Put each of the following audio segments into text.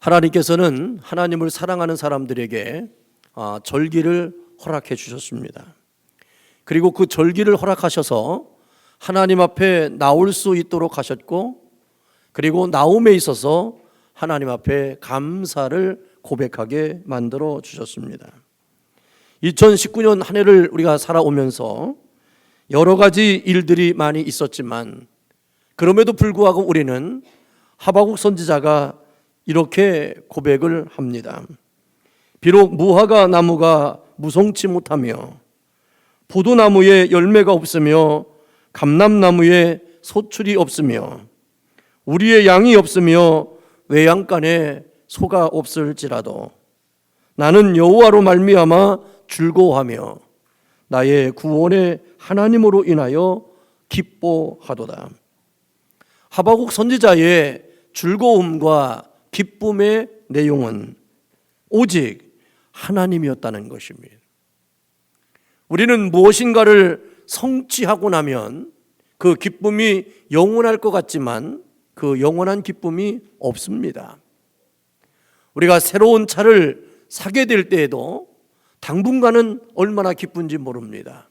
하나님께서는 하나님을 사랑하는 사람들에게 절기를 허락해 주셨습니다. 그리고 그 절기를 허락하셔서 하나님 앞에 나올 수 있도록 하셨고, 그리고 나옴에 있어서 하나님 앞에 감사를 고백하게 만들어 주셨습니다. 2019년 한 해를 우리가 살아오면서 여러 가지 일들이 많이 있었지만, 그럼에도 불구하고 우리는 하박국 선지자가 이렇게 고백을 합니다. 비록 무화과 나무가 무성치 못하며 포도나무에 열매가 없으며 감람나무에 소출이 없으며 우리의 양이 없으며 외양간에 소가 없을지라도 나는 여호와로 말미암아 즐거워하며 나의 구원의 하나님으로 인하여 기뻐하도다. 하박국 선지자의 즐거움과 기쁨의 내용은 오직 하나님이었다는 것입니다. 우리는 무엇인가를 성취하고 나면 그 기쁨이 영원할 것 같지만 그 영원한 기쁨이 없습니다. 우리가 새로운 차를 사게 될 때에도 당분간은 얼마나 기쁜지 모릅니다.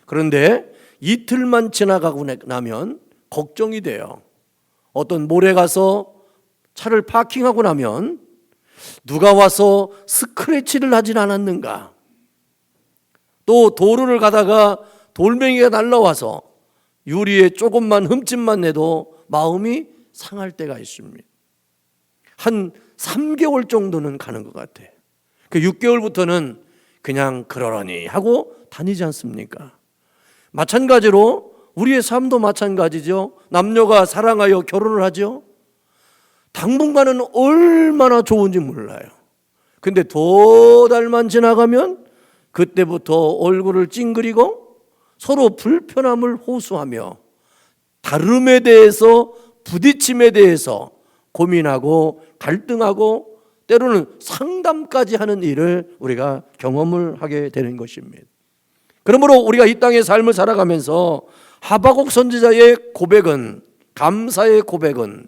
그런데 이틀만 지나가고 나면 걱정이 돼요. 어떤 몰에 가서 차를 파킹하고 나면 누가 와서 스크래치를 하진 않았는가? 또 도로를 가다가 돌멩이가 날라와서 유리에 조금만 흠집만 내도 마음이 상할 때가 있습니다. 한 3개월 정도는 가는 것 같아요. 그 6개월부터는 그냥 그러려니 하고 다니지 않습니까? 마찬가지로 우리의 삶도 마찬가지죠. 남녀가 사랑하여 결혼을 하죠. 당분간은 얼마나 좋은지 몰라요. 근데 두 달만 지나가면 그때부터 얼굴을 찡그리고 서로 불편함을 호소하며 다름에 대해서, 부딪힘에 대해서 고민하고 갈등하고 때로는 상담까지 하는 일을 우리가 경험을 하게 되는 것입니다. 그러므로 우리가 이 땅의 삶을 살아가면서 하박국 선지자의 고백은, 감사의 고백은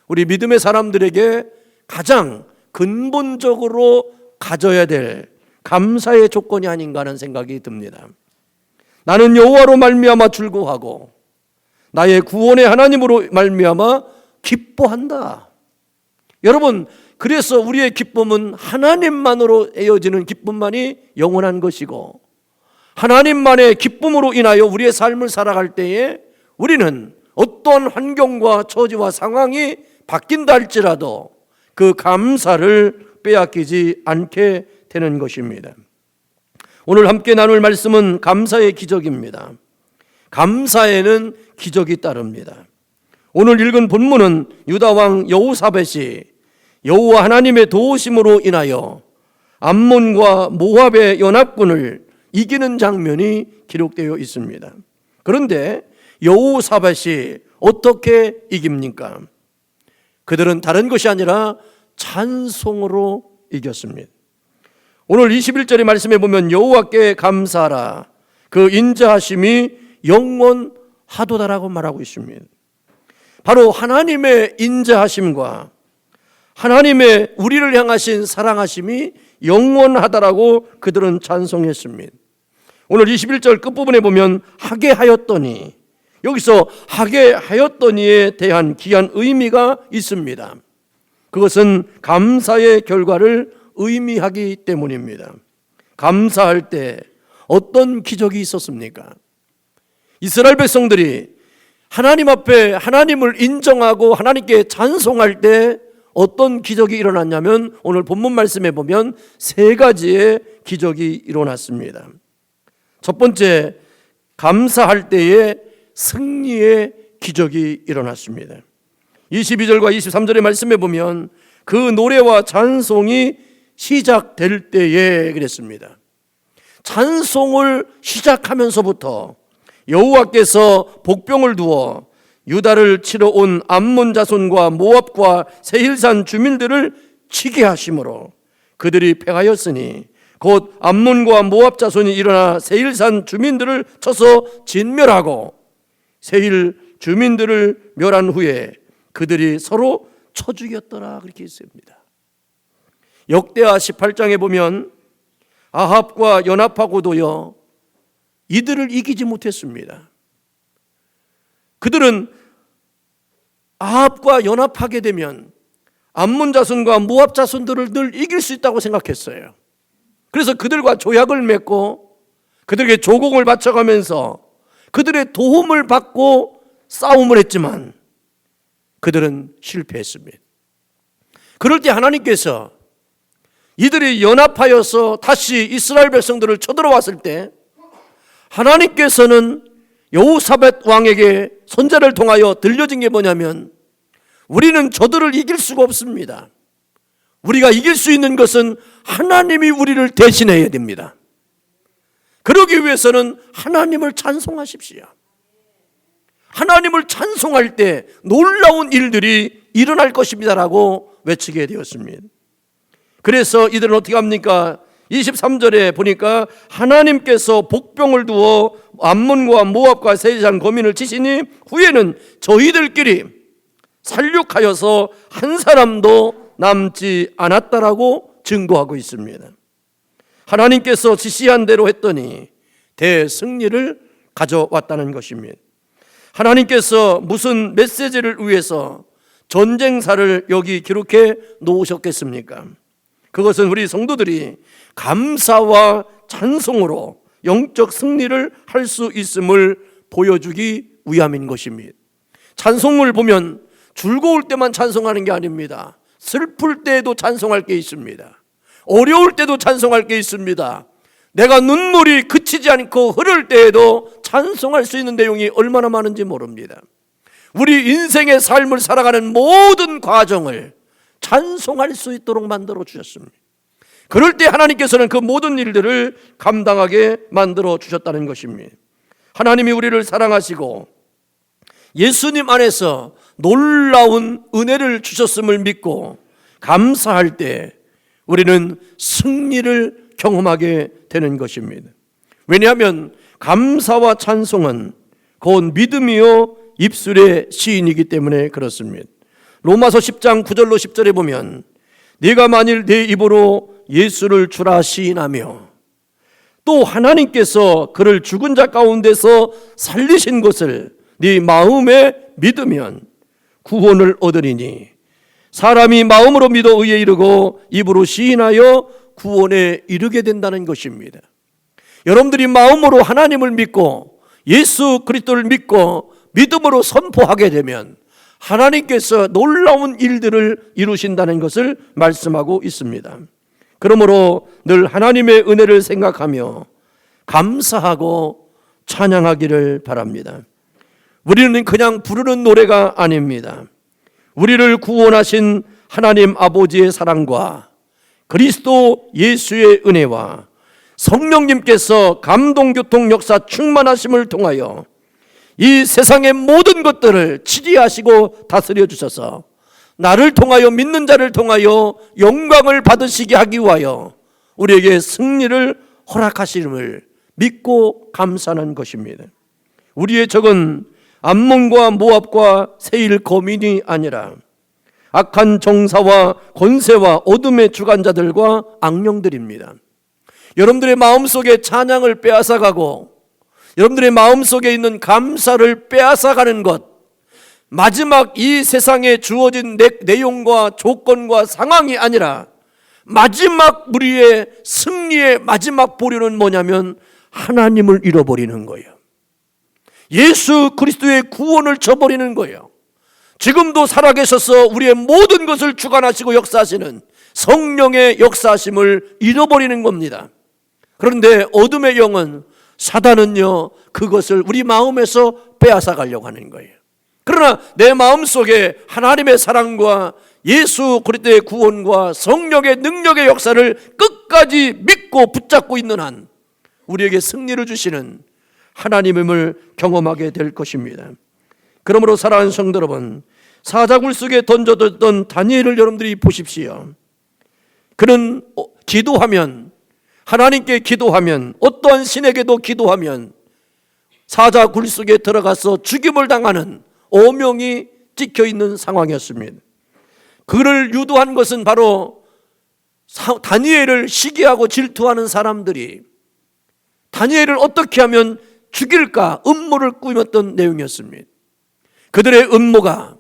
우리 믿음의 사람들에게 가장 근본적으로 가져야 될 감사의 조건이 아닌가 하는 생각이 듭니다. 나는 여호와로 말미암아 즐거워하고 나의 구원의 하나님으로 말미암아 기뻐한다. 여러분, 그래서 우리의 기쁨은 하나님만으로 이어지는 기쁨만이 영원한 것이고, 하나님만의 기쁨으로 인하여 우리의 삶을 살아갈 때에 우리는 어떠한 환경과 처지와 상황이 바뀐다 할지라도 그 감사를 빼앗기지 않게 되는 것입니다. 오늘 함께 나눌 말씀은 감사의 기적입니다. 감사에는 기적이 따릅니다. 오늘 읽은 본문은 유다 왕 여호사밧이 여호와 하나님의 도우심으로 인하여 암몬과 모압의 연합군을 이기는 장면이 기록되어 있습니다. 그런데 여호사밧이 어떻게 이깁니까? 그들은 다른 것이 아니라 찬송으로 이겼습니다. 오늘 21절의 말씀에 보면 여호와께 감사하라, 그 인자하심이 영원하도다라고 말하고 있습니다. 바로 하나님의 인자하심과 하나님의 우리를 향하신 사랑하심이 영원하다라고 그들은 찬송했습니다. 오늘 21절 끝부분에 보면 하게 하였더니, 여기서 하게 하였더니에 대한 귀한 의미가 있습니다. 그것은 감사의 결과를 의미하기 때문입니다. 감사할 때 어떤 기적이 있었습니까? 이스라엘 백성들이 하나님 앞에 하나님을 인정하고 하나님께 찬송할 때 어떤 기적이 일어났냐면 오늘 본문 말씀에 보면 세 가지의 기적이 일어났습니다. 첫 번째, 감사할 때에 승리의 기적이 일어났습니다. 22절과 23절의 말씀에 보면 그 노래와 찬송이 시작될 때에 그랬습니다. 찬송을 시작하면서부터 여호와께서 복병을 두어 유다를 치러 온 암몬 자손과 모압과 세일산 주민들을 치게 하심으로 그들이 패하였으니 곧 암몬과 모압 자손이 일어나 세일산 주민들을 쳐서 진멸하고 세일 주민들을 멸한 후에 그들이 서로 쳐 죽였더라 그렇게 있습니다. 역대하 18장에 보면 아합과 연합하고도요 이들을 이기지 못했습니다. 그들은 아합과 연합하게 되면 암몬 자손과 모압 자손들을 늘 이길 수 있다고 생각했어요. 그래서 그들과 조약을 맺고 그들에게 조공을 바쳐가면서 그들의 도움을 받고 싸움을 했지만 그들은 실패했습니다. 그럴 때 하나님께서 이들이 연합하여서 다시 이스라엘 백성들을 쳐들어왔을 때 하나님께서는 여호사밧 왕에게 선지자를 통하여 들려진 게 뭐냐면 우리는 저들을 이길 수가 없습니다. 우리가 이길 수 있는 것은 하나님이 우리를 대신해야 됩니다. 그러기 위해서는 하나님을 찬송하십시오. 하나님을 찬송할 때 놀라운 일들이 일어날 것입니다라고 외치게 되었습니다. 그래서 이들은 어떻게 합니까? 23절에 보니까 하나님께서 복병을 두어 암몬과 모압과 세리산 거민을 치시니 후에는 저희들끼리 살육하여서 한 사람도 남지 않았다라고 증거하고 있습니다. 하나님께서 지시한 대로 했더니 대승리를 가져왔다는 것입니다. 하나님께서 무슨 메시지를 위해서 전쟁사를 여기 기록해 놓으셨겠습니까? 그것은 우리 성도들이 감사와 찬송으로 영적 승리를 할 수 있음을 보여주기 위함인 것입니다. 찬송을 보면 즐거울 때만 찬송하는 게 아닙니다. 슬플 때에도 찬송할 게 있습니다. 어려울 때도 찬송할 게 있습니다. 내가 눈물이 그치지 않고 흐를 때에도 찬송할 수 있는 내용이 얼마나 많은지 모릅니다. 우리 인생의 삶을 살아가는 모든 과정을 찬송할 수 있도록 만들어 주셨습니다. 그럴 때 하나님께서는 그 모든 일들을 감당하게 만들어 주셨다는 것입니다. 하나님이 우리를 사랑하시고 예수님 안에서 놀라운 은혜를 주셨음을 믿고 감사할 때 우리는 승리를 경험하게 되는 것입니다. 왜냐하면 감사와 찬송은 곧 믿음이요 입술의 시인이기 때문에 그렇습니다. 로마서 10장 9절로 10절에 보면 네가 만일 내 입으로 예수를 주라 시인하며 또 하나님께서 그를 죽은 자 가운데서 살리신 것을 네 마음에 믿으면 구원을 얻으리니 사람이 마음으로 믿어 의에 이르고 입으로 시인하여 구원에 이르게 된다는 것입니다. 여러분들이 마음으로 하나님을 믿고 예수 그리스도를 믿고 믿음으로 선포하게 되면 하나님께서 놀라운 일들을 이루신다는 것을 말씀하고 있습니다. 그러므로 늘 하나님의 은혜를 생각하며 감사하고 찬양하기를 바랍니다. 우리는 그냥 부르는 노래가 아닙니다. 우리를 구원하신 하나님 아버지의 사랑과 그리스도 예수의 은혜와 성령님께서 감동교통 역사 충만하심을 통하여 이 세상의 모든 것들을 치리하시고 다스려 주셔서 나를 통하여 믿는 자를 통하여 영광을 받으시게 하기 위하여 우리에게 승리를 허락하심을 믿고 감사하는 것입니다. 우리의 적은 암몬과 모압과 세일 거민이 아니라 악한 정사와 권세와 어둠의 주관자들과 악령들입니다. 여러분들의 마음속에 찬양을 빼앗아가고 여러분들의 마음속에 있는 감사를 빼앗아가는 것, 마지막 이 세상에 주어진 내용과 조건과 상황이 아니라 마지막 우리의 승리의 마지막 보류는 뭐냐면 하나님을 잃어버리는 거예요. 예수 그리스도의 구원을 저버리는 거예요. 지금도 살아계셔서 우리의 모든 것을 주관하시고 역사하시는 성령의 역사하심을 잃어버리는 겁니다. 그런데 어둠의 영은 사단은요 그것을 우리 마음에서 빼앗아 가려고 하는 거예요. 그러나 내 마음속에 하나님의 사랑과 예수 그리스도의 구원과 성령의 능력의 역사를 끝까지 믿고 붙잡고 있는 한 우리에게 승리를 주시는 하나님임을 경험하게 될 것입니다. 그러므로 사랑하는 성도 여러분, 사자굴 속에 던져뒀던 다니엘을 여러분들이 보십시오. 그는 기도하면, 하나님께 기도하면, 어떠한 신에게도 기도하면 사자굴 속에 들어가서 죽임을 당하는 오명이 찍혀있는 상황이었습니다. 그를 유도한 것은 바로 다니엘을 시기하고 질투하는 사람들이 다니엘을 어떻게 하면 죽일까 음모를 꾸몄던 내용이었습니다. 그들의 음모가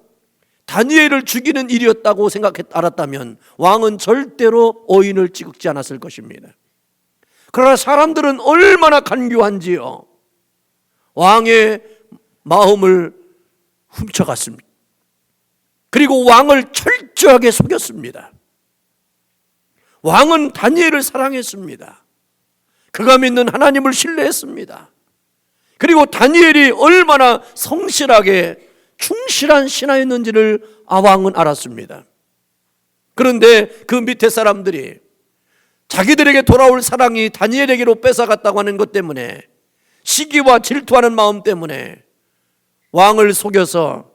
다니엘을 죽이는 일이었다고 알았다면 왕은 절대로 오인을 찍지 않았을 것입니다. 그러나 사람들은 얼마나 간교한지요. 왕의 마음을 훔쳐갔습니다. 그리고 왕을 철저하게 속였습니다. 왕은 다니엘을 사랑했습니다. 그가 믿는 하나님을 신뢰했습니다. 그리고 다니엘이 얼마나 성실하게 충실한 신하였는지를 왕은 알았습니다. 그런데 그 밑에 사람들이 자기들에게 돌아올 사랑이 다니엘에게로 뺏어갔다고 하는 것 때문에 시기와 질투하는 마음 때문에 왕을 속여서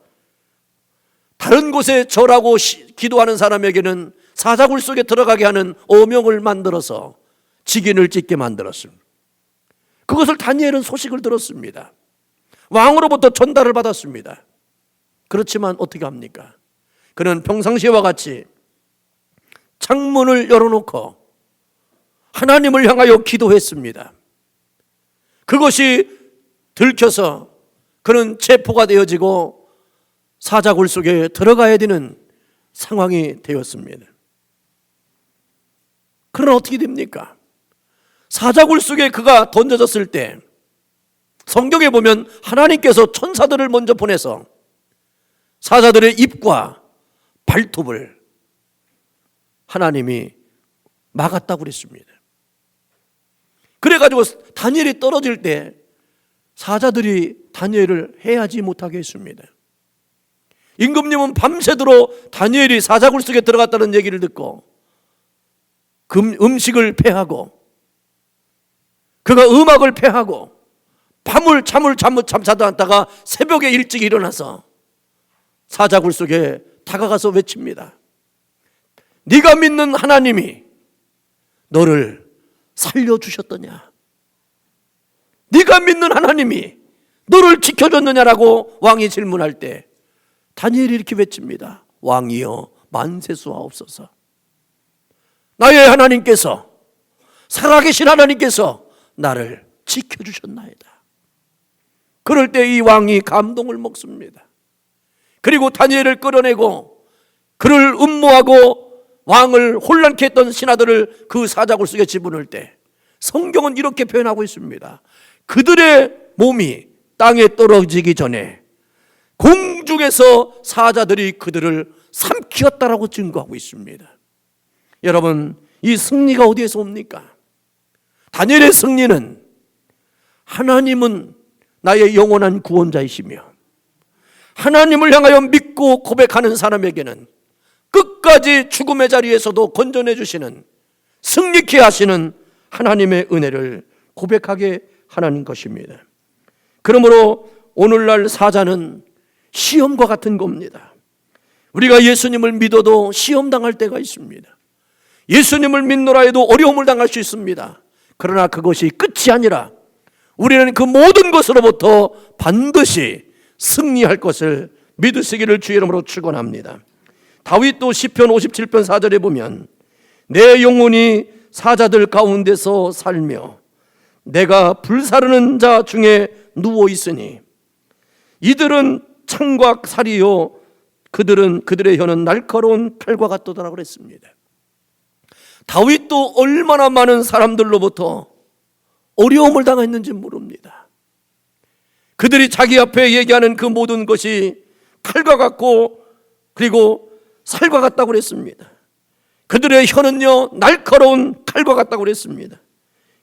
다른 곳에 절하고 기도하는 사람에게는 사자굴 속에 들어가게 하는 오명을 만들어서 직인을 찍게 만들었습니다. 그것을 다니엘은 소식을 들었습니다. 왕으로부터 전달을 받았습니다. 그렇지만 어떻게 합니까? 그는 평상시와 같이 창문을 열어놓고 하나님을 향하여 기도했습니다. 그것이 들켜서 그는 체포가 되어지고 사자굴 속에 들어가야 되는 상황이 되었습니다. 그러나 어떻게 됩니까? 사자굴 속에 그가 던져졌을 때 성경에 보면 하나님께서 천사들을 먼저 보내서 사자들의 입과 발톱을 하나님이 막았다고 그랬습니다. 그래가지고 다니엘이 떨어질 때 사자들이 다니엘을 해하지 못하게 했습니다. 임금님은 밤새도록 다니엘이 사자굴 속에 들어갔다는 얘기를 듣고 음식을 패하고 그가 음악을 패하고 밤을 잠을 자다 왔다가 새벽에 일찍 일어나서 사자굴 속에 다가가서 외칩니다. 네가 믿는 하나님이 너를 살려주셨더냐? 네가 믿는 하나님이 너를 지켜줬느냐라고 왕이 질문할 때 다니엘이 이렇게 외칩니다. 왕이여 만세수하옵소서. 나의 하나님께서 살아계신 하나님께서 나를 지켜주셨나이다. 그럴 때 이 왕이 감동을 먹습니다. 그리고 다니엘을 끌어내고 그를 음모하고 왕을 혼란케 했던 신하들을 그 사자굴 속에 집어넣을 때 성경은 이렇게 표현하고 있습니다. 그들의 몸이 땅에 떨어지기 전에 공중에서 사자들이 그들을 삼키었다라고 증거하고 있습니다. 여러분, 이 승리가 어디에서 옵니까? 다니엘의 승리는 하나님은 나의 영원한 구원자이시며 하나님을 향하여 믿고 고백하는 사람에게는 끝까지 죽음의 자리에서도 건져내 주시는 승리케 하시는 하나님의 은혜를 고백하게 하는 것입니다. 그러므로 오늘날 사자는 시험과 같은 겁니다. 우리가 예수님을 믿어도 시험당할 때가 있습니다. 예수님을 믿노라 해도 어려움을 당할 수 있습니다. 그러나 그것이 끝이 아니라 우리는 그 모든 것으로부터 반드시 승리할 것을 믿으시기를 주의 이름으로 축원합니다. 다윗도 시편 57편 4절에 보면 내 영혼이 사자들 가운데서 살며 내가 불사르는 자 중에 누워 있으니 이들은 창과 살이요 그들의 혀는 날카로운 칼과 같도다라고 그랬습니다. 다윗도 얼마나 많은 사람들로부터 어려움을 당했는지 모릅니다. 그들이 자기 앞에 얘기하는 그 모든 것이 칼과 같고 그리고 살과 같다고 그랬습니다. 그들의 혀는요 날카로운 칼과 같다고 그랬습니다.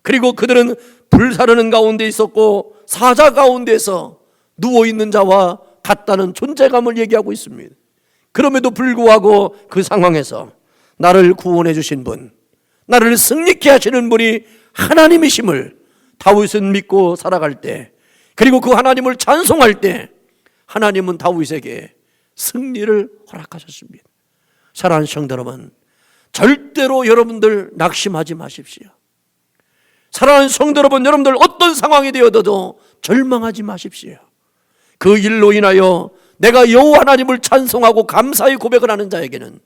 그리고 그들은 불사르는 가운데 있었고 사자 가운데서 누워있는 자와 같다는 존재감을 얘기하고 있습니다. 그럼에도 불구하고 그 상황에서 나를 구원해 주신 분, 나를 승리케 하시는 분이 하나님이심을 다윗은 믿고 살아갈 때, 그리고 그 하나님을 찬송할 때 하나님은 다윗에게 승리를 허락하셨습니다. 사랑하는 성도 여러분, 절대로 여러분들 낙심하지 마십시오. 사랑하는 성도 여러분, 여러분들 어떤 상황이 되어도 절망하지 마십시오. 그 일로 인하여 내가 여호와 하나님을 찬송하고 감사의 고백을 하는 자에게는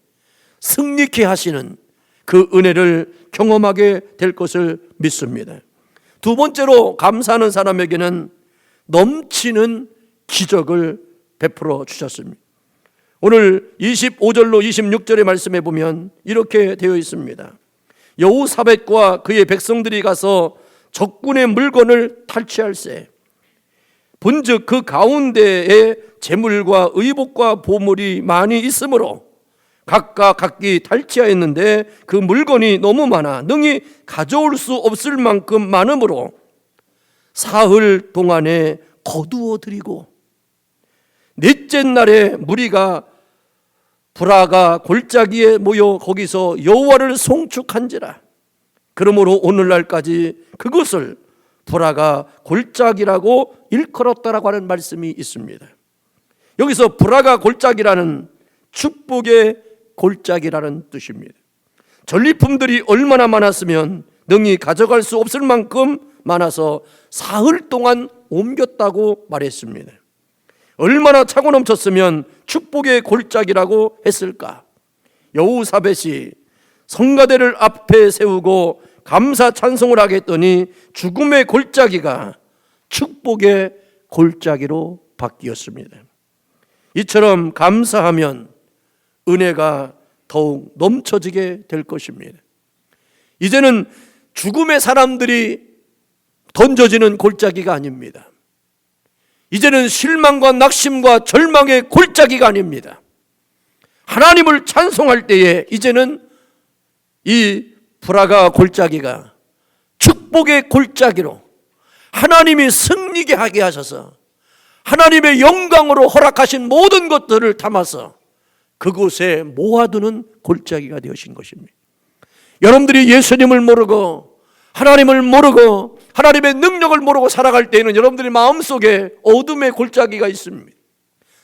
승리케 하시는 그 은혜를 경험하게 될 것을 믿습니다. 두 번째로 감사하는 사람에게는 넘치는 기적을 베풀어 주셨습니다. 오늘 25절로 26절의 말씀에 보면 이렇게 되어 있습니다. 여호사밧과 그의 백성들이 가서 적군의 물건을 탈취할세 본즉 그 가운데에 재물과 의복과 보물이 많이 있으므로 각각 각기 탈취하였는데 그 물건이 너무 많아 능히 가져올 수 없을 만큼 많으므로 사흘 동안에 거두어 드리고 넷째 날에 무리가 브라가 골짜기에 모여 거기서 여호와를 송축한지라. 그러므로 오늘날까지 그것을 브라가 골짜기라고 일컬었다라고 하는 말씀이 있습니다. 여기서 브라가 골짜기라는 축복의 골짜기라는 뜻입니다. 전리품들이 얼마나 많았으면 능히 가져갈 수 없을 만큼 많아서 사흘 동안 옮겼다고 말했습니다. 얼마나 차고 넘쳤으면 축복의 골짜기라고 했을까? 여호사밧이 성가대를 앞에 세우고 감사 찬송을 하겠더니 죽음의 골짜기가 축복의 골짜기로 바뀌었습니다. 이처럼 감사하면 은혜가 더욱 넘쳐지게 될 것입니다. 이제는 죽음의 사람들이 던져지는 골짜기가 아닙니다. 이제는 실망과 낙심과 절망의 골짜기가 아닙니다. 하나님을 찬송할 때에 이제는 이 브라가 골짜기가 축복의 골짜기로 하나님이 승리게 하게 하셔서 하나님의 영광으로 허락하신 모든 것들을 담아서 그곳에 모아두는 골짜기가 되어진 것입니다. 여러분들이 예수님을 모르고 하나님을 모르고 하나님의 능력을 모르고 살아갈 때에는 여러분들의 마음속에 어둠의 골짜기가 있습니다.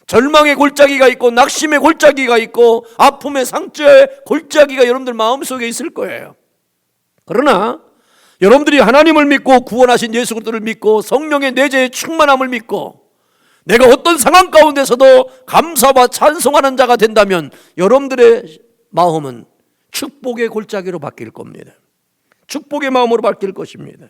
절망의 골짜기가 있고 낙심의 골짜기가 있고 아픔의 상처의 골짜기가 여러분들 마음속에 있을 거예요. 그러나 여러분들이 하나님을 믿고 구원하신 예수 그리스도를 믿고 성령의 내재의 충만함을 믿고 내가 어떤 상황 가운데서도 감사와 찬송하는 자가 된다면 여러분들의 마음은 축복의 골짜기로 바뀔 겁니다. 축복의 마음으로 바뀔 것입니다.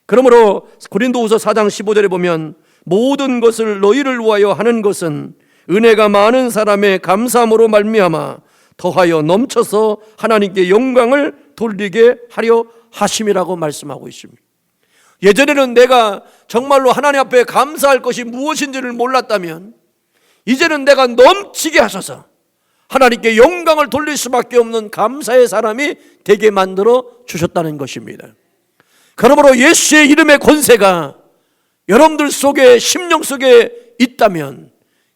그러므로 고린도후서 4장 15절에 보면 모든 것을 너희를 위하여 하는 것은 은혜가 많은 사람의 감사함으로 말미암아 더하여 넘쳐서 하나님께 영광을 돌리게 하려 하심이라고 말씀하고 있습니다. 예전에는 내가 정말로 하나님 앞에 감사할 것이 무엇인지를 몰랐다면 이제는 내가 넘치게 하셔서 하나님께 영광을 돌릴 수밖에 없는 감사의 사람이 되게 만들어 주셨다는 것입니다. 그러므로 예수의 이름의 권세가 여러분들 속에 심령 속에 있다면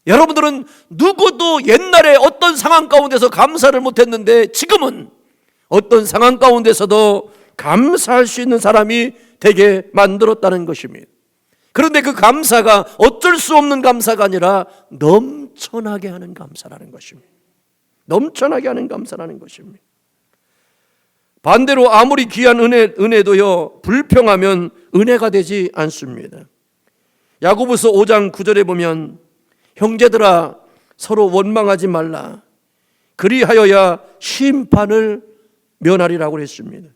여러분들은 누구도 옛날에 어떤 상황 가운데서 감사를 못했는데 지금은 어떤 상황 가운데서도 감사할 수 있는 사람이 되게 만들었다는 것입니다. 그런데 그 감사가 어쩔 수 없는 감사가 아니라 넘쳐나게 하는 감사라는 것입니다. 넘쳐나게 하는 감사라는 것입니다. 반대로 아무리 귀한 은혜도요 불평하면 은혜가 되지 않습니다. 야고보서 5장 9절에 보면 형제들아 서로 원망하지 말라 그리하여야 심판을 면하리라고 했습니다.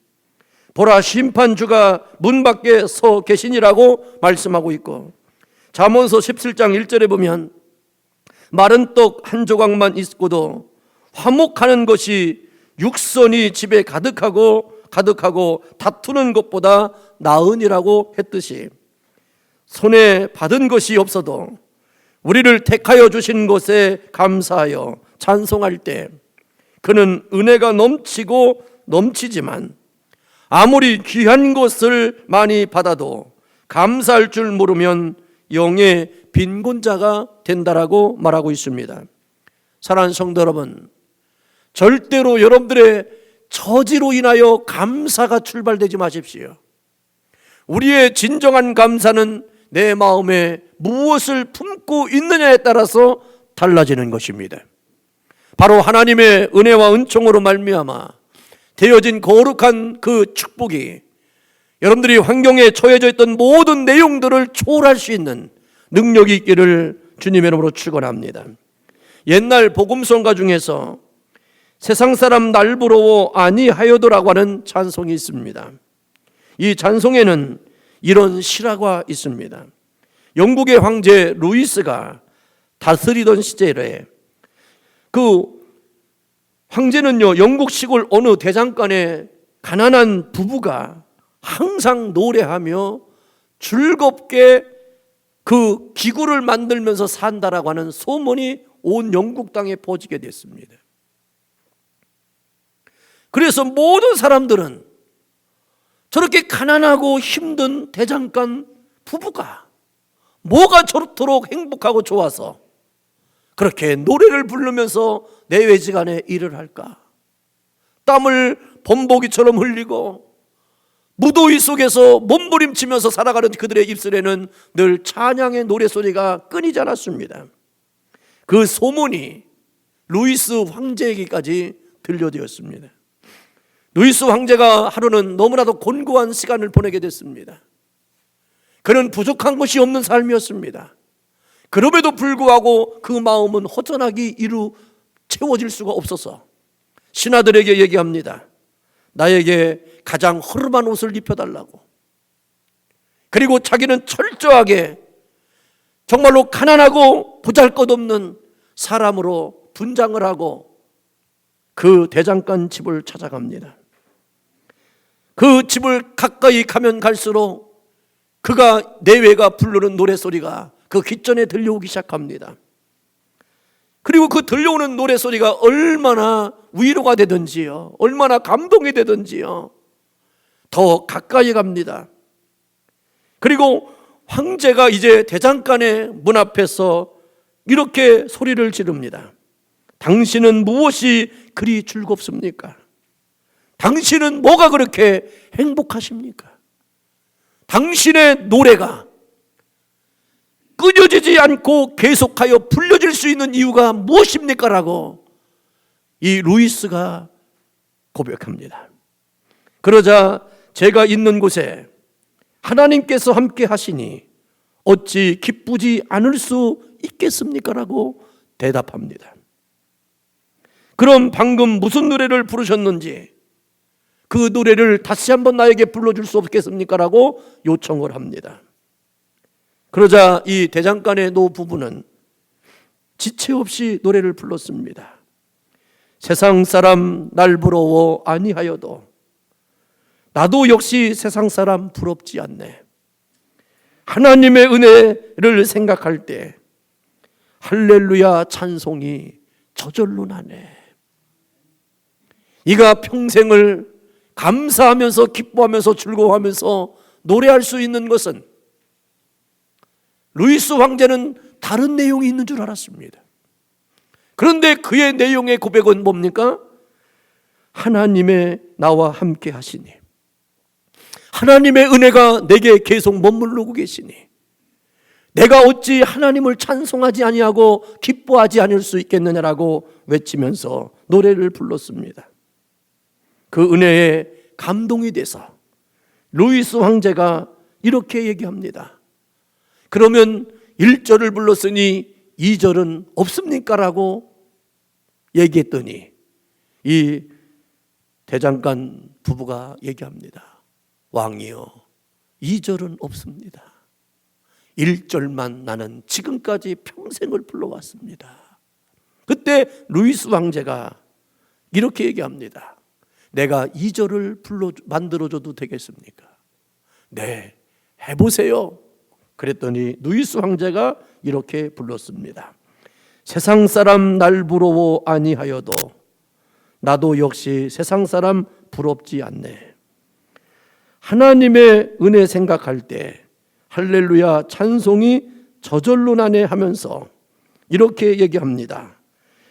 보라 심판주가 문 밖에 서 계시니라고 말씀하고 있고 잠언서 17장 1절에 보면 마른 떡 한 조각만 있고도 화목하는 것이 육선이 집에 가득하고 다투는 것보다 나으니라고 했듯이 손에 받은 것이 없어도 우리를 택하여 주신 것에 감사하여 찬송할 때 그는 은혜가 넘치고 넘치지만 아무리 귀한 것을 많이 받아도 감사할 줄 모르면 영의 빈곤자가 된다라고 말하고 있습니다. 사랑하는 성도 여러분, 절대로 여러분들의 처지로 인하여 감사가 출발되지 마십시오. 우리의 진정한 감사는 내 마음에 무엇을 품고 있느냐에 따라서 달라지는 것입니다. 바로 하나님의 은혜와 은총으로 말미암아 되어진 거룩한 그 축복이 여러분들이 환경에 처해져 있던 모든 내용들을 초월할 수 있는 능력이 있기를 주님의 이름으로 축원합니다. 옛날 복음성가 중에서 세상 사람 날 부러워 아니하여도라고 하는 찬송이 있습니다. 이 찬송에는 이런 실화가 있습니다. 영국의 황제 루이스가 다스리던 시절에 그 황제는요, 영국 시골 어느 대장간에 가난한 부부가 항상 노래하며 즐겁게 그 기구를 만들면서 산다라고 하는 소문이 온 영국 땅에 퍼지게 됐습니다. 그래서 모든 사람들은 저렇게 가난하고 힘든 대장간 부부가 뭐가 저렇도록 행복하고 좋아서 그렇게 노래를 부르면서 내외지간에 일을 할까? 땀을 범벅이처럼 흘리고 무더위 속에서 몸부림치면서 살아가는 그들의 입술에는 늘 찬양의 노래소리가 끊이지 않았습니다. 그 소문이 루이스 황제에게까지 들려되었습니다. 루이스 황제가 하루는 너무나도 곤고한 시간을 보내게 됐습니다. 그는 부족한 것이 없는 삶이었습니다. 그럼에도 불구하고 그 마음은 허전하게 채워질 수가 없어서 신하들에게 얘기합니다. 나에게 가장 허름한 옷을 입혀달라고. 그리고 자기는 철저하게 정말로 가난하고 보잘것없는 사람으로 분장을 하고 그 대장간 집을 찾아갑니다. 그 집을 가까이 가면 갈수록 그가 내외가 부르는 노래소리가 그 귓전에 들려오기 시작합니다. 그리고 그 들려오는 노래소리가 얼마나 위로가 되든지요, 얼마나 감동이 되든지요, 더 가까이 갑니다. 그리고 황제가 이제 대장간의 문 앞에서 이렇게 소리를 지릅니다. 당신은 무엇이 그리 즐겁습니까? 당신은 뭐가 그렇게 행복하십니까? 당신의 노래가 끊어지지 않고 계속하여 불려질 수 있는 이유가 무엇입니까? 라고 이 루이스가 고백합니다. 그러자 제가 있는 곳에 하나님께서 함께 하시니 어찌 기쁘지 않을 수 있겠습니까? 라고 대답합니다. 그럼 방금 무슨 노래를 부르셨는지 그 노래를 다시 한번 나에게 불러줄 수 없겠습니까? 라고 요청을 합니다. 그러자 이 대장간의 노부부는 지체 없이 노래를 불렀습니다. 세상 사람 날 부러워 아니하여도 나도 역시 세상 사람 부럽지 않네. 하나님의 은혜를 생각할 때 할렐루야 찬송이 저절로 나네. 이가 평생을 감사하면서 기뻐하면서 즐거워하면서 노래할 수 있는 것은 루이스 황제는 다른 내용이 있는 줄 알았습니다. 그런데 그의 내용의 고백은 뭡니까? 하나님의 나와 함께 하시니, 하나님의 은혜가 내게 계속 머무르고 계시니 내가 어찌 하나님을 찬송하지 아니하고 기뻐하지 않을 수 있겠느냐라고 외치면서 노래를 불렀습니다. 그 은혜에 감동이 돼서 루이스 황제가 이렇게 얘기합니다. 그러면 1절을 불렀으니 2절은 없습니까? 라고 얘기했더니 이 대장간 부부가 얘기합니다. 왕이여, 2절은 없습니다. 1절만 나는 지금까지 평생을 불러왔습니다. 그때 루이스 황제가 이렇게 얘기합니다. 내가 2절을 만들어줘도 되겠습니까? 네, 해보세요. 그랬더니 루이스 황제가 이렇게 불렀습니다. 세상 사람 날 부러워 아니하여도 나도 역시 세상 사람 부럽지 않네. 하나님의 은혜 생각할 때 할렐루야 찬송이 저절로 나네 하면서 이렇게 얘기합니다.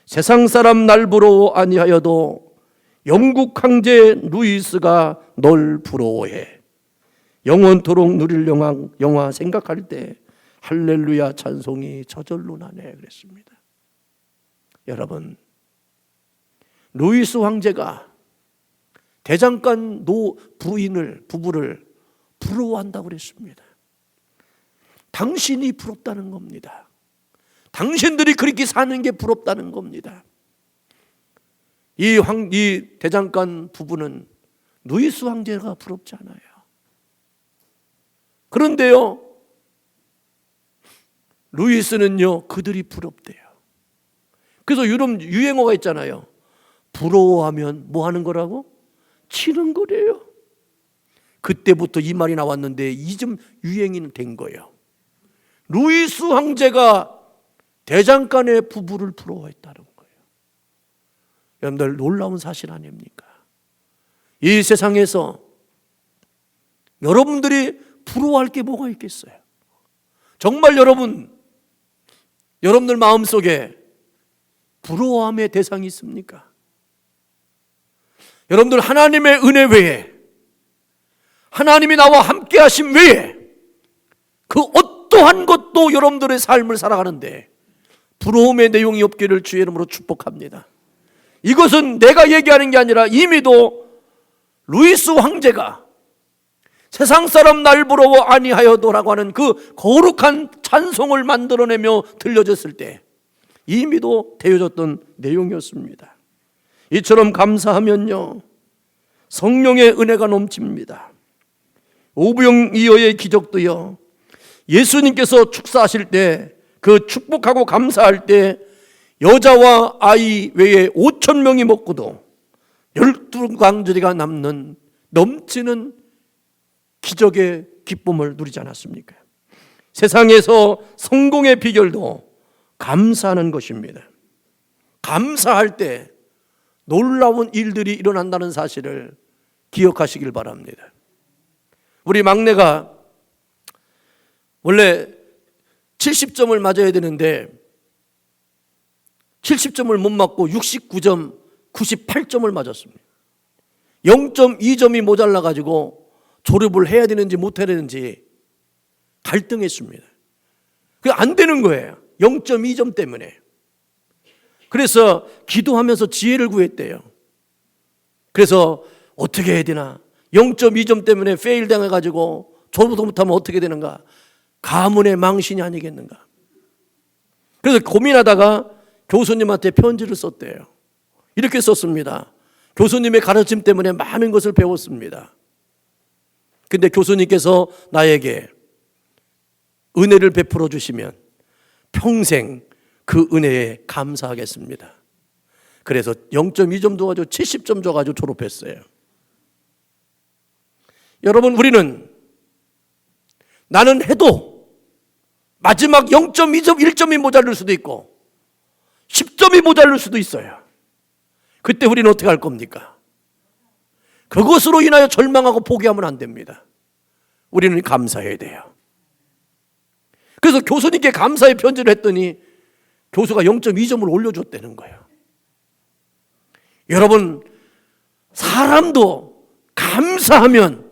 세상 사람 날 부러워 아니하여도 영국 황제 루이스가 널 부러워해. 영원토록 누릴 영화 생각할 때 할렐루야 찬송이 저절로 나네 그랬습니다. 여러분, 루이스 황제가 대장간 부부를 부러워한다고 그랬습니다. 당신이 부럽다는 겁니다. 당신들이 그렇게 사는 게 부럽다는 겁니다. 이 대장간 부부는 누이스 황제가 부럽지 않아요. 그런데요, 루이스는요, 그들이 부럽대요. 그래서 요즘 유행어가 있잖아요. 부러워하면 뭐 하는 거라고? 치는 거래요. 그때부터 이 말이 나왔는데 이즘 유행이 된 거예요. 루이스 황제가 대장간의 부부를 부러워했다는 거예요. 여러분들, 놀라운 사실 아닙니까? 이 세상에서 여러분들이 부러워할 게 뭐가 있겠어요? 정말 여러분들 마음속에 부러워함의 대상이 있습니까? 여러분들, 하나님의 은혜 외에, 하나님이 나와 함께 하심 외에 그 어떠한 것도 여러분들의 삶을 살아가는데 부러움의 내용이 없기를 주의 이름으로 축복합니다. 이것은 내가 얘기하는 게 아니라 이미도 루이스 황제가 세상 사람 날 부러워 아니하여도라고 하는 그 거룩한 찬송을 만들어내며 들려졌을 때 이미도 되어졌던 내용이었습니다. 이처럼 감사하면요, 성령의 은혜가 넘칩니다. 오병이어의 기적도요, 예수님께서 축사하실 때, 그 축복하고 감사할 때 여자와 아이 외에 5,000명이 먹고도 12광저리가 남는 넘치는 기적의 기쁨을 누리지 않았습니까? 세상에서 성공의 비결도 감사하는 것입니다. 감사할 때 놀라운 일들이 일어난다는 사실을 기억하시길 바랍니다. 우리 막내가 원래 70점을 맞아야 되는데 70점을 못 맞고 69점, 98점을 맞았습니다. 0.2점이 모자라가지고 졸업을 해야 되는지 못해야 되는지 갈등했습니다. 그게 안 되는 거예요. 0.2점 때문에. 그래서 기도하면서 지혜를 구했대요. 그래서 어떻게 해야 되나? 0.2점 때문에 페일 당해가지고 졸업도 못하면 어떻게 되는가? 가문의 망신이 아니겠는가? 그래서 고민하다가 교수님한테 편지를 썼대요. 이렇게 썼습니다. 교수님의 가르침 때문에 많은 것을 배웠습니다. 근데 교수님께서 나에게 은혜를 베풀어 주시면 평생 그 은혜에 감사하겠습니다. 그래서 0.2점 줘가지고 70점 줘가지고 졸업했어요. 여러분, 우리는 나는 해도 마지막 0.2점, 1점이 모자랄 수도 있고 10점이 모자랄 수도 있어요. 그때 우리는 어떻게 할 겁니까? 그것으로 인하여 절망하고 포기하면 안 됩니다. 우리는 감사해야 돼요. 그래서 교수님께 감사의 편지를 했더니 교수가 0.2점을 올려줬다는 거예요. 여러분, 사람도 감사하면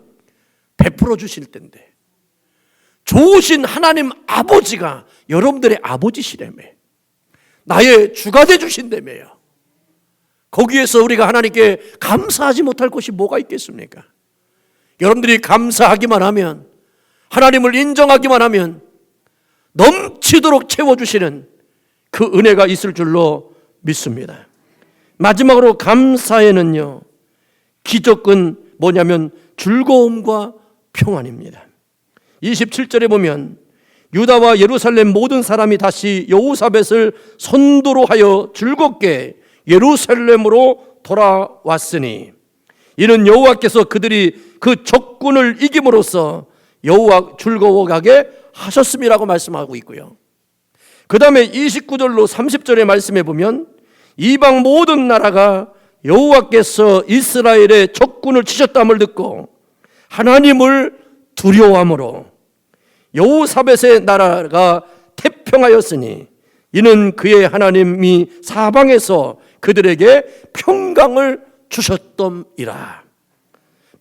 베풀어 주실 텐데 좋으신 하나님 아버지가 여러분들의 아버지시라며, 나의 주가 돼 주신다며요. 거기에서 우리가 하나님께 감사하지 못할 것이 뭐가 있겠습니까? 여러분들이 감사하기만 하면, 하나님을 인정하기만 하면 넘치도록 채워주시는 그 은혜가 있을 줄로 믿습니다. 마지막으로 감사에는요, 기적은 뭐냐면 즐거움과 평안입니다. 27절에 보면 유다와 예루살렘 모든 사람이 다시 여호사밧을 선도로 하여 즐겁게 예루살렘으로 돌아왔으니 이는 여호와께서 그들이 그 적군을 이김으로써 여호와 즐거워하게 하셨음이라고 말씀하고 있고요. 그 다음에 29절로 30절의 말씀에 보면 이방 모든 나라가 여호와께서 이스라엘의 적군을 치셨다함을 듣고 하나님을 두려워함으로 여호사밧의 나라가 태평하였으니 이는 그의 하나님이 사방에서 그들에게 평강을 주셨덤이라.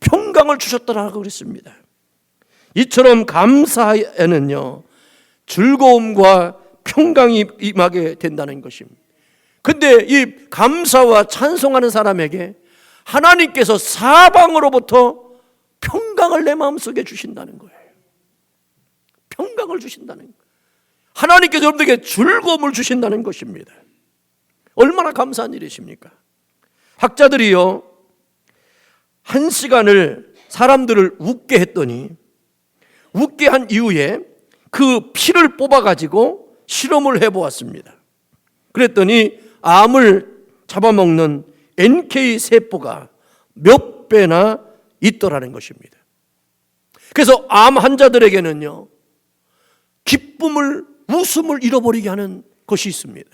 평강을 주셨다라고 그랬습니다. 이처럼 감사에는요, 즐거움과 평강이 임하게 된다는 것입니다. 근데 이 감사와 찬송하는 사람에게 하나님께서 사방으로부터 평강을 내 마음속에 주신다는 거예요. 평강을 주신다는 거예요. 하나님께서 여러분들에게 즐거움을 주신다는 것입니다. 얼마나 감사한 일이십니까? 학자들이요, 1시간을 사람들을 웃게 했더니 웃게 한 이후에 그 피를 뽑아가지고 실험을 해보았습니다. 그랬더니 암을 잡아먹는 NK 세포가 몇 배나 있더라는 것입니다. 그래서 암 환자들에게는요, 기쁨을, 웃음을 잃어버리게 하는 것이 있습니다.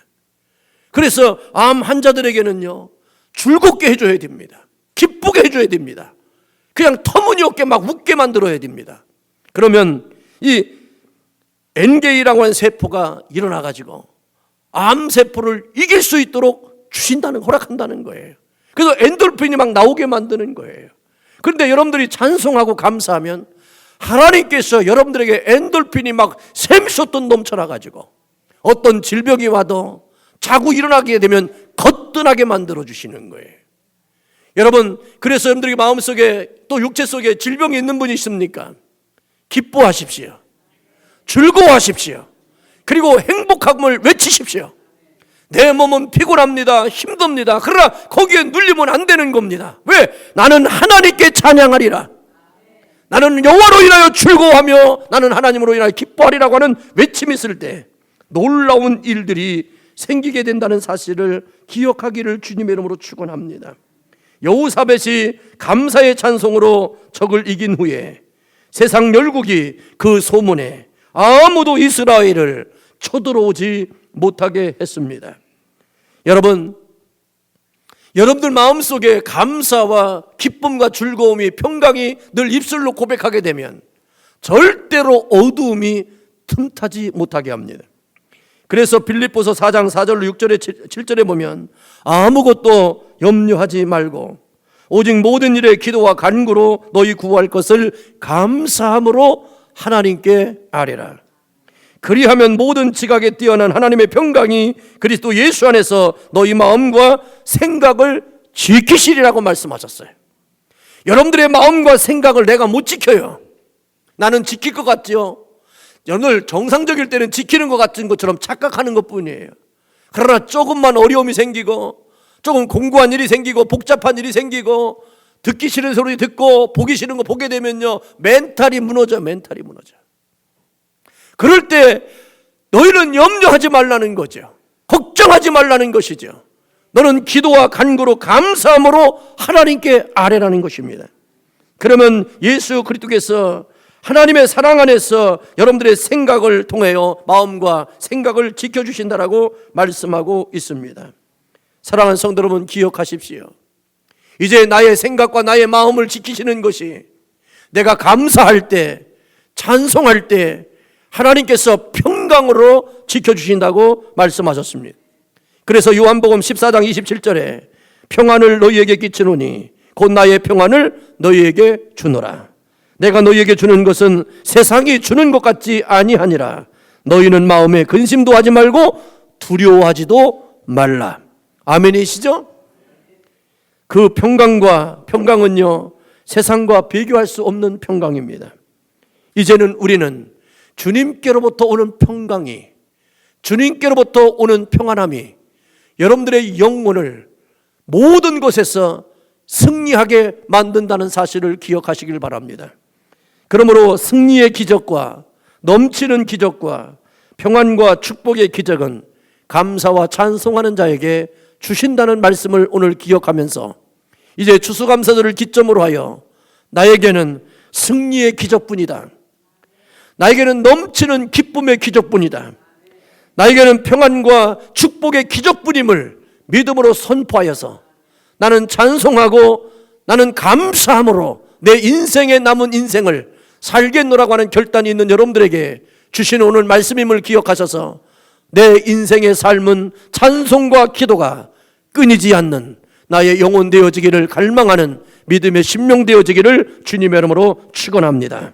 그래서 암 환자들에게는요, 즐겁게 해줘야 됩니다. 기쁘게 해줘야 됩니다. 그냥 터무니없게 막 웃게 만들어야 됩니다. 그러면 이 NK라고 하는 세포가 일어나가지고 암세포를 이길 수 있도록 허락한다는 거예요. 그래서 엔돌핀이 막 나오게 만드는 거예요. 그런데 여러분들이 찬송하고 감사하면 하나님께서 여러분들에게 엔돌핀이 막 샘솟듯 넘쳐나가지고 어떤 질병이 와도 자꾸 일어나게 되면 거뜬하게 만들어 주시는 거예요. 여러분, 그래서 여러분들에게 마음속에 또 육체 속에 질병이 있는 분이 있습니까? 기뻐하십시오. 즐거워하십시오. 그리고 행복함을 외치십시오. 내 몸은 피곤합니다. 힘듭니다. 그러나 거기에 눌리면 안 되는 겁니다. 왜? 나는 하나님께 찬양하리라. 나는 여호와로 인하여 즐거워하며 나는 하나님으로 인하여 기뻐하리라고 하는 외침이 있을 때 놀라운 일들이 생기게 된다는 사실을 기억하기를 주님의 이름으로 축원합니다. 여호사벳이 감사의 찬송으로 적을 이긴 후에 세상 열국이 그 소문에 아무도 이스라엘을 쳐들어오지 못하게 했습니다. 여러분들 마음속에 감사와 기쁨과 즐거움이, 평강이 늘 입술로 고백하게 되면 절대로 어두움이 틈타지 못하게 합니다. 그래서 빌립보서 4장 4절로 6절에 7절에 보면 아무것도 염려하지 말고 오직 모든 일에 기도와 간구로 너희 구할 것을 감사함으로 하나님께 아뢰라. 그리하면 모든 지각에 뛰어난 하나님의 평강이 그리스도 예수 안에서 너희 마음과 생각을 지키시리라고 말씀하셨어요. 여러분들의 마음과 생각을 내가 못 지켜요. 나는 지킬 것 같죠. 여러분들 정상적일 때는 지키는 것 같은 것처럼 착각하는 것뿐이에요. 그러나 조금만 어려움이 생기고 조금 공고한 일이 생기고 복잡한 일이 생기고 듣기 싫은 소리 듣고 보기 싫은 거 보게 되면요, 멘탈이 무너져. 그럴 때 너희는 염려하지 말라는 거죠. 걱정하지 말라는 것이죠. 너는 기도와 간구로 감사함으로 하나님께 아뢰라는 것입니다. 그러면 예수 그리스도께서 하나님의 사랑 안에서 여러분들의 생각을 통하여 마음과 생각을 지켜주신다라고 말씀하고 있습니다. 사랑하는 성도 여러분, 기억하십시오. 이제 나의 생각과 나의 마음을 지키시는 것이 내가 감사할 때, 찬송할 때 하나님께서 평강으로 지켜주신다고 말씀하셨습니다. 그래서 요한복음 14장 27절에 평안을 너희에게 끼치노니 곧 나의 평안을 너희에게 주노라. 내가 너희에게 주는 것은 세상이 주는 것 같지 아니하니라. 너희는 마음에 근심도 하지 말고 두려워하지도 말라. 아멘이시죠? 그 평강은요, 세상과 비교할 수 없는 평강입니다. 이제는 우리는 주님께로부터 오는 평강이, 주님께로부터 오는 평안함이 여러분들의 영혼을 모든 것에서 승리하게 만든다는 사실을 기억하시길 바랍니다. 그러므로 승리의 기적과 넘치는 기적과 평안과 축복의 기적은 감사와 찬송하는 자에게 주신다는 말씀을 오늘 기억하면서 이제 추수감사절을 기점으로 하여 나에게는 승리의 기적뿐이다. 나에게는 넘치는 기쁨의 기적뿐이다. 나에게는 평안과 축복의 기적뿐임을 믿음으로 선포하여서 나는 찬송하고 나는 감사함으로 내 인생에 남은 인생을 살겠노라고 하는 결단이 있는 여러분들에게 주시는 오늘 말씀임을 기억하셔서 내 인생의 삶은 찬송과 기도가 끊이지 않는 나의 영혼 되어지기를 갈망하는 믿음의 심령 되어지기를 주님의 이름으로 축원합니다.